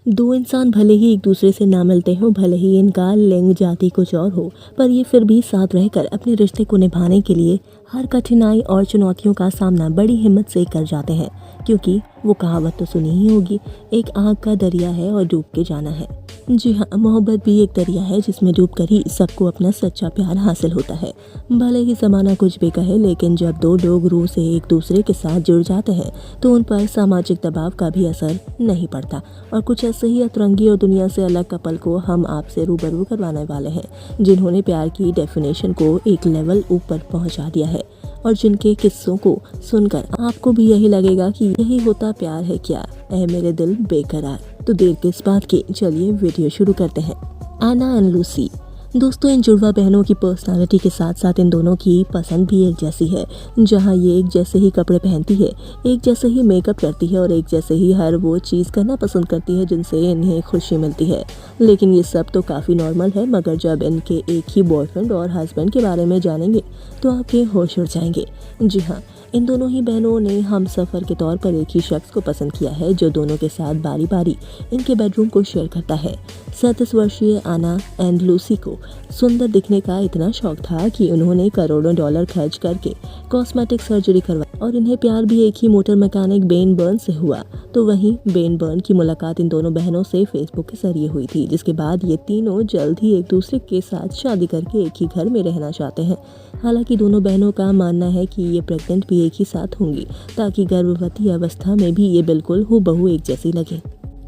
दो इंसान भले ही एक दूसरे से ना मिलते हों, भले ही इनका लिंग जाति कुछ और हो, पर ये फिर भी साथ रहकर अपने रिश्ते को निभाने के लिए हर कठिनाई और चुनौतियों का सामना बड़ी हिम्मत से कर जाते हैं। क्योंकि वो कहावत तो सुनी ही होगी, एक आग का दरिया है और डूब के जाना है। जी हाँ, मोहब्बत भी एक दरिया है जिसमें डूबकर ही सबको अपना सच्चा प्यार हासिल होता है। भले ही ज़माना कुछ भी कहे, लेकिन जब दो लोग रूह से एक दूसरे के साथ जुड़ जाते हैं तो उन पर सामाजिक दबाव का भी असर नहीं पड़ता। और कुछ ऐसे ही अतरंगी और दुनिया से अलग कपल को हम आपसे रूबरू करवाने वाले हैं, जिन्होंने प्यार की डेफिनेशन को एक लेवल ऊपर पहुंचा दिया है और जिनके किस्सों को सुनकर आपको भी यही लगेगा कि यही होता प्यार है क्या, ऐ मेरे दिल बेकरार। तो देर किस बात की, चलिए वीडियो शुरू करते हैं। एना एंड लूसी। दोस्तों, इन जुड़वा बहनों की पर्सनालिटी के साथ साथ इन दोनों की पसंद भी एक जैसी है। जहां ये एक जैसे ही कपड़े पहनती है, एक जैसे ही मेकअप करती है और एक जैसे ही हर वो चीज़ करना पसंद करती है जिनसे इन्हें खुशी मिलती है। लेकिन ये सब तो काफ़ी नॉर्मल है, मगर जब इनके एक ही बॉयफ्रेंड और हस्बैंड के बारे में जानेंगे तो आपके होश उड़ जाएंगे। जी हाँ, इन दोनों ही बहनों ने हम सफ़र के तौर पर एक ही शख्स को पसंद किया है, जो दोनों के साथ बारी बारी इनके बेडरूम को शेयर करता है। 37 वर्षीय आना एंड लूसी को सुंदर दिखने का इतना शौक था कि उन्होंने करोड़ों डॉलर खर्च करके कॉस्मेटिक सर्जरी करवाई और इन्हें प्यार भी एक ही मोटर मैकेनिक बेन बर्न से हुआ। तो वहीं बेन बर्न की मुलाकात इन दोनों बहनों से फेसबुक के जरिए हुई थी, जिसके बाद ये तीनों जल्द ही एक दूसरे के साथ शादी करके एक ही घर में रहना चाहते हैं। हालांकि दोनों बहनों का मानना है कि ये प्रेग्नेंट भी एक ही साथ होंगी, ताकि गर्भवती अवस्था में भी ये बिल्कुल हूबहू एक जैसी लगे।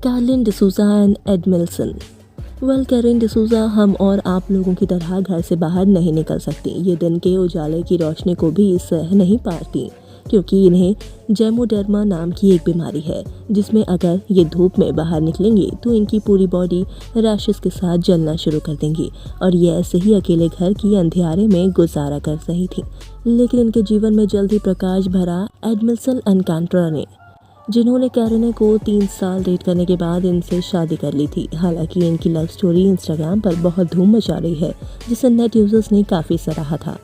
Caroline D'Souza and Ed Milson. Caroline D'Souza हम और आप लोगों की तरह घर से बाहर नहीं निकल सकती। ये दिन के उजाले की रोशनी को भी सह नहीं पाती, क्योंकि इन्हें जेमोडर्मा नाम की एक बीमारी है, जिसमें अगर ये धूप में बाहर निकलेंगी तो इनकी पूरी बॉडी रैशेस के साथ जलना शुरू कर देंगी। और ये ऐसे ही अकेले घर की अंधियारे में गुजारा कर रही थी। लेकिन इनके जीवन में जल्द ही प्रकाश भरा एडमिल्सन एनकांट्रा ने, जिन्होंने कैरोलिन को 3 साल डेट करने के बाद इनसे शादी कर ली थी। हालांकि इनकी लव स्टोरी इंस्टाग्राम पर बहुत धूम मचा रही है, जिसे नेट यूजर्स ने काफ़ी सराहा था।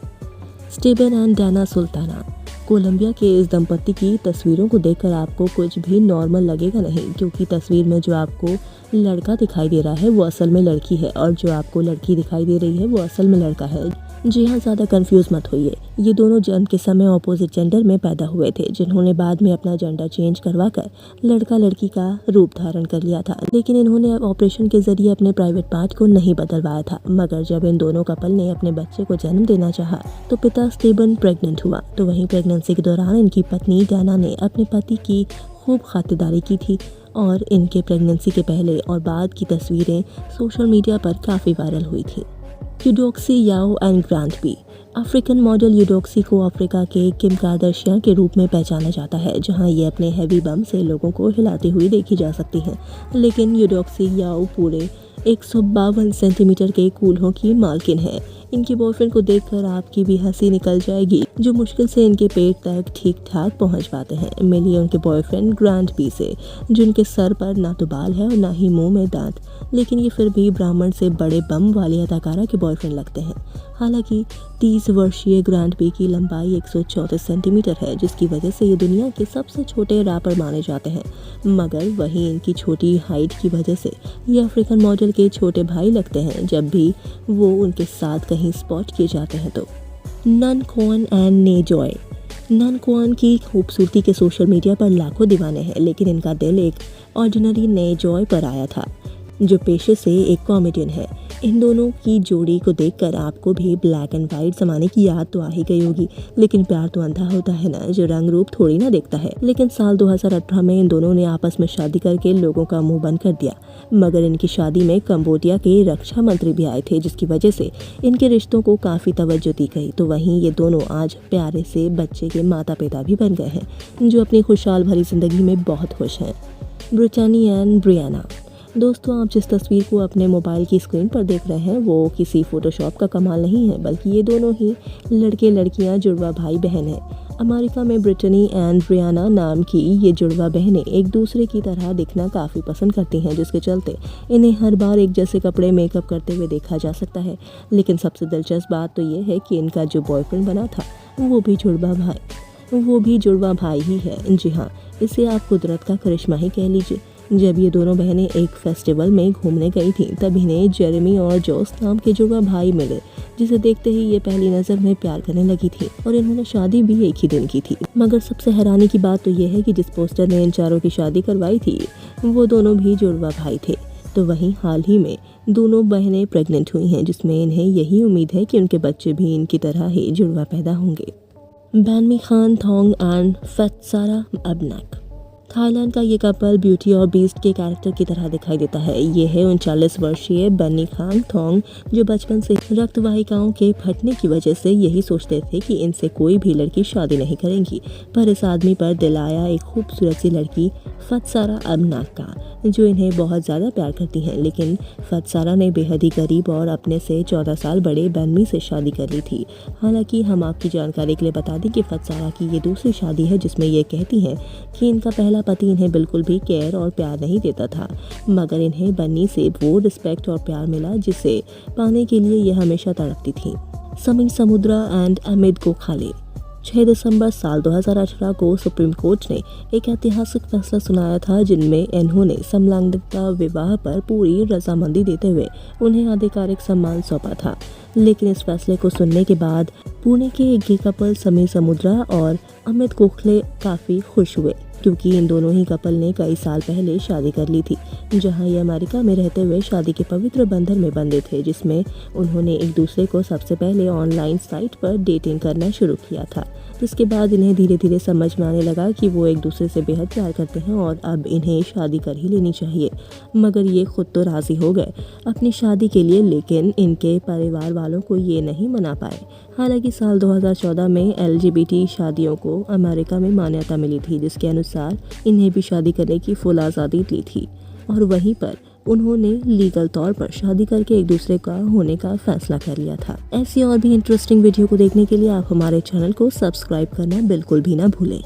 स्टीबन एंड डाना सुल्ताना। कोलंबिया के इस दंपति की तस्वीरों को देखकर आपको कुछ भी नॉर्मल लगेगा नहीं, क्योंकि तस्वीर में जो आपको लड़का दिखाई दे रहा है वो असल में लड़की है, और जो आपको लड़की दिखाई दे रही है वो असल में लड़का है। जी हाँ, ज़्यादा कंफ्यूज मत होइए। ये दोनों जन्म के समय ऑपोजिट जेंडर में पैदा हुए थे, जिन्होंने बाद में अपना जेंडर चेंज करवाकर लड़का लड़की का रूप धारण कर लिया था। लेकिन इन्होंने ऑपरेशन के जरिए अपने प्राइवेट पार्ट को नहीं बदलवाया था। मगर जब इन दोनों कपल ने अपने बच्चे को जन्म देना चाहा तो पिता स्टीबन प्रेग्नेंट हुआ। तो वहीं प्रेगनेंसी के दौरान इनकी पत्नी डाना ने अपने पति की खूब खातिरदारी की थी, और इनके प्रेगनेंसी के पहले और बाद की तस्वीरें सोशल मीडिया पर काफ़ी वायरल हुई थी। Eudoxie Yao and Grant B. African model Eudoxie को अफ्रीका के किम कार्दाशियां के रूप में पहचाना जाता है, जहां ये अपने हैवी बम से लोगों को हिलाती हुई देखी जा सकती हैं। लेकिन यूडोक्सी याओ पूरे 152 सेंटीमीटर के कूल्हों की मालकिन है। इनके बॉयफ्रेंड को देखकर आपकी भी हंसी निकल जाएगी, जो मुश्किल से इनके पेट तक ठीक ठाक पहुंच पाते हैं। मिलिए उनके बॉयफ्रेंड ग्रांट बी से, जिनके सर पर ना तो बाल है और ना ही मुंह में दांत, लेकिन ये फिर भी ब्राह्मण से बड़े बम वाली अदाकारा के बॉयफ्रेंड लगते हैं। हालांकि 30 वर्षीय ग्रांट बी की लंबाई 134 सेंटीमीटर है, जिसकी वजह से ये दुनिया के सबसे छोटे रैपर माने जाते हैं। मगर वहीं इनकी छोटी हाइट की वजह से ये अफ्रीकन मॉडल के छोटे भाई लगते हैं जब भी वो उनके साथ कहीं स्पॉट किए जाते हैं। तो नन कोअन एंड ने जॉय। नन कोअन की खूबसूरती के सोशल मीडिया पर लाखों दीवाने हैं, लेकिन इनका दिल एक ऑर्डिनरी ने जॉय पर आया था, जो पेशे से एक कॉमेडियन है। इन दोनों की जोड़ी को देखकर आपको भी ब्लैक एंड वाइट ज़माने की याद तो आ ही गई होगी। लेकिन प्यार तो अंधा होता है ना, जो रंग रूप थोड़ी ना देखता है। लेकिन साल 2018 में इन दोनों ने आपस में शादी करके लोगों का मुंह बंद कर दिया। मगर इनकी शादी में कंबोडिया के रक्षा मंत्री भी आए थे, जिसकी वजह से इनके रिश्तों को काफ़ी तवज्जो दी गई। तो वहीं ये दोनों आज प्यारे से बच्चे के माता पिता भी बन गए हैं, जो अपनी खुशहाल भरी जिंदगी में बहुत खुश हैं। Brittany and Briana. दोस्तों, आप जिस तस्वीर को अपने मोबाइल की स्क्रीन पर देख रहे हैं वो किसी फोटोशॉप का कमाल नहीं है, बल्कि ये दोनों ही लड़के लड़कियां जुड़वा भाई बहन हैं। अमेरिका में ब्रिटनी एंड ब्रियाना नाम की ये जुड़वा बहनें एक दूसरे की तरह दिखना काफ़ी पसंद करती हैं, जिसके चलते इन्हें हर बार एक जैसे कपड़े मेकअप करते हुए देखा जा सकता है। लेकिन सबसे दिलचस्प बात तो ये है कि इनका जो बॉयफ्रेंड बना था वो भी जुड़वा भाई ही है। जी हाँ, इसे आप कुदरत का करिश्मा ही कह लीजिए। जब ये दोनों बहनें एक फेस्टिवल में घूमने गई थीं, तब इन्हें जेरेमी और जोस नाम के जुड़वा भाई मिले, जिसे देखते ही ये पहली नज़र में प्यार करने लगी थी और इन्होंने शादी भी एक ही दिन की थी। मगर सबसे हैरानी की बात तो ये है कि जिस पोस्टर ने इन चारों की शादी करवाई थी वो दोनों भी जुड़वा भाई थे। तो वहीं हाल ही में दोनों बहनें प्रेग्नेंट हुई हैं, जिसमें इन्हें यही उम्मीद है कि उनके बच्चे भी इनकी तरह ही जुड़वा पैदा होंगे। बैनमी खान थोंग एंड फतसारा अबनाक। थाईलैंड का ये कपल ब्यूटी और बीस्ट के कैरेक्टर की तरह दिखाई देता है। ये है 39 वर्षीय बन्नी खान थोंग, जो बचपन से रक्त वाहिकाओं के फटने की वजह से यही सोचते थे कि इनसे कोई भी लड़की शादी नहीं करेंगी, पर इस आदमी पर दिल आया एक खूबसूरत सी लड़की फतसारा अबनाक का, जो इन्हें बहुत ज़्यादा प्यार करती हैं। लेकिन फतसारा ने बेहद ही गरीब और अपने से 14 साल बड़े बैनमी से शादी कर ली थी। हालांकि हम आपकी जानकारी के लिए बता दें कि फतसारा की ये दूसरी शादी है, जिसमें ये कहती हैं कि इनका पहला पति इन्हें बिल्कुल भी केयर और प्यार नहीं देता था, मगर इन्हें बन्नी से वो रिस्पेक्ट और प्यार मिला जिसे पाने के लिए ये हमेशा तड़पती थी। समी समुद्रा एंड अमित गोखले। 6 दिसंबर साल 2018 को सुप्रीम कोर्ट ने एक ऐतिहासिक फैसला सुनाया था, जिनमें इन्होंने समलैंगिकता विवाह पर पूरी रजामंदी देते हुए उन्हें आधिकारिक सम्मान सौंपा था। लेकिन इस फैसले को सुनने के बाद पुणे के एक गे कपल समी समुद्रा और अमित गोखले काफ़ी खुश हुए, क्योंकि इन दोनों ही कपल ने कई साल पहले शादी कर ली थी, जहां ये अमेरिका में रहते हुए शादी के पवित्र बंधन में बंधे थे, जिसमें उन्होंने एक दूसरे को सबसे पहले ऑनलाइन साइट पर डेटिंग करना शुरू किया था। जिसके बाद इन्हें धीरे धीरे समझ में आने लगा कि वो एक दूसरे से बेहद प्यार करते हैं और अब इन्हें शादी कर ही लेनी चाहिए। मगर ये खुद तो राज़ी हो गए अपनी शादी के लिए, लेकिन इनके परिवार वालों को ये नहीं मना पाए। हालांकि साल 2014 में LGBT शादियों को अमेरिका में मान्यता मिली थी, जिसके अनुसार इन्हें भी शादी करने की फुल आज़ादी दी थी और वहीं पर उन्होंने लीगल तौर पर शादी करके एक दूसरे का होने का फैसला कर लिया था। ऐसी और भी इंटरेस्टिंग वीडियो को देखने के लिए आप हमारे चैनल को सब्सक्राइब करना बिल्कुल भी ना भूलें।